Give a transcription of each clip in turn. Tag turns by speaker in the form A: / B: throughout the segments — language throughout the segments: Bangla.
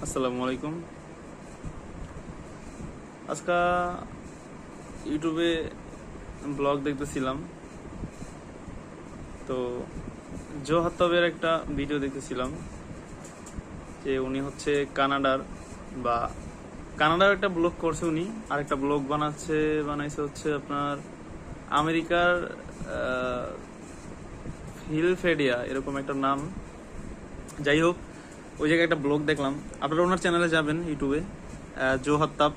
A: আসসালামু আলাইকুম। আজকে ইউটিউবে ব্লগ দেখতেছিলাম, তো জো হাত্তাবের একটা ভিডিও দেখতেছিলাম যে উনি হচ্ছে কানাডার একটা ব্লগ করছে উনি, আর একটা ব্লগ বানাইছে হচ্ছে আপনার আমেরিকার ফিলফেডিয়া এরকম একটা নাম। যাই হোক, ওই জায়গায় একটা ব্লগ দেখলাম। আপনারা ওনার চ্যানেলে যাবেন ইউটিউবে, জো হাত্তাব।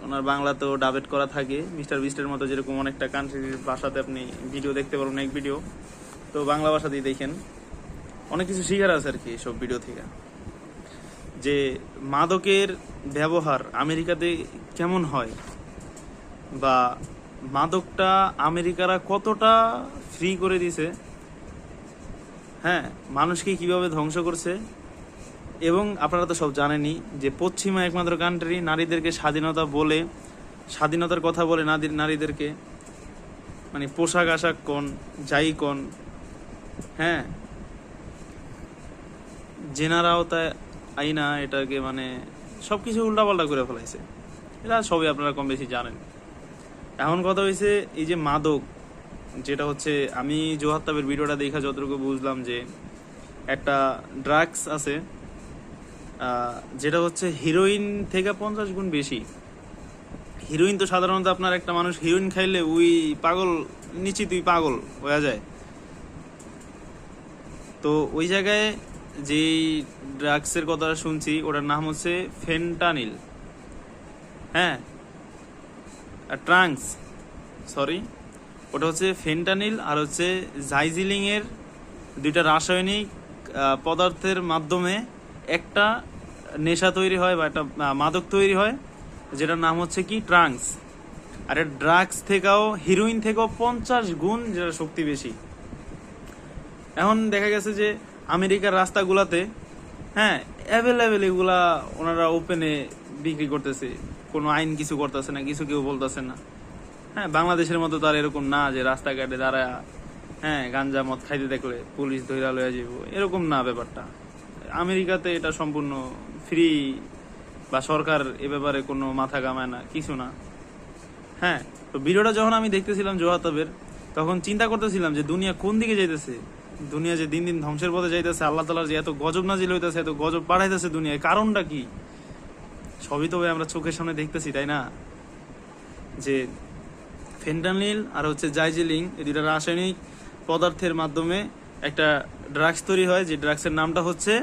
A: ওনার বাংলাতেও ডাবেট করা থাকে, মিস্টার বিস্টের মতো, যেরকম অনেকটা কান্ট্রির ভাষাতে আপনি ভিডিও দেখতে পারবেন, এক ভিডিও তো বাংলা ভাষাতেই দেখেন। অনেক কিছু শিখার আছে আর কি সব ভিডিও থেকে, যে মাদকের ব্যবহার আমেরিকাতে কেমন হয়, বা মাদকটা আমেরিকারা কতটা ফ্রি করে দিছে, হ্যাঁ, মানুষকে কিভাবে ধ্বংস করছে। এবং আপনারা তো সব জানেনই যে পশ্চিমা একমাত্র কান্ট্রি নারীদেরকে স্বাধীনতার কথা বলে নারীদেরকে, মানে পোশাক আশাক কোন যাই কোন, হ্যাঁ, জেনারাও তাই আইনা এটাকে মানে সবকিছু উল্টাপাল্টা করে ফেলাইছে। এটা সবই আপনারা কম বেশি জানেন। এখন কথা হয়েছে, এই যে মাদক, যেটা হচ্ছে আমি জোহাত্তাবের ভিডিওটা দেখা যতটুকু বুঝলাম যে একটা ড্রাগস আছে, যেটা হচ্ছে হিরোইন থেকে 50 গুণ বেশি। হিরোইন তো সাধারণত আপনার একটা মানুষ হিরোইন খাইলে ওই পাগল, নিশ্চিতই পাগল হয়ে যায়। তো ওই জায়গায় যেই ড্রাগসের কথা শুনছি ওটার নাম হচ্ছে ফেন্টানিল, হ্যাঁ, ট্রাঙ্কস, সরি, ওটা হচ্ছে ফেন্টানিল আর হচ্ছে জাইজিলিং এর দুইটা রাসায়নিক পদার্থের মাধ্যমে একটা নেশা তৈরি হয় বা একটা মাদক তৈরি হয়, যেটার নাম হচ্ছে কি ট্রাঙ্কস। আর ড্রাগস থেকেও, হিরোইন থেকেও 50 গুণ যেটা শক্তি বেশি। এখন দেখা গেছে যে আমেরিকার রাস্তাগুলাতে, হ্যাঁ, অ্যাভেলেবেল এগুলা ওনারা ওপেনে বিক্রি করতেছে, কোনো আইন কিছু করতেছে না, কিছু কেউ বলতেছে না। হ্যাঁ, বাংলাদেশের মতো তো আর এরকম না যে রাস্তাঘাটে দাঁড়া, হ্যাঁ, গাঞ্জা মদ খাইতে দেখলে পুলিশ ধইরা লইয়া যাবো, এরকম না ব্যাপারটা। আমেরিকাতে এটা সম্পূর্ণ ফ্রি, বা সরকার এ ব্যাপারে কোনো মাথা কামায় না, কিছু না। হ্যাঁ, তো ভিডিওটা যখন আমি দেখতেছিলাম জোহাতাবের, তখন চিন্তা করতেছিলাম যে দুনিয়া কোন দিকে যাইতেছে। দুনিয়া যে দিন দিন ধ্বংসের পথে যাইতেছে, আল্লাহ তাআলার যে এত গজব নাজিল হইতেছে, এত গজব বাড়াইতেছে দুনিয়ায়, কারণটা কি? সবই তো আমরা চোখের সামনে দেখতেছি, তাই না? যে ফেন্টানিল আর হচ্ছে জাইজিলিং, এই দুইটা রাসায়নিক পদার্থের মাধ্যমে একটা ড্রাগস তৈরি হয়, যে ড্রাগসের নামটা হচ্ছে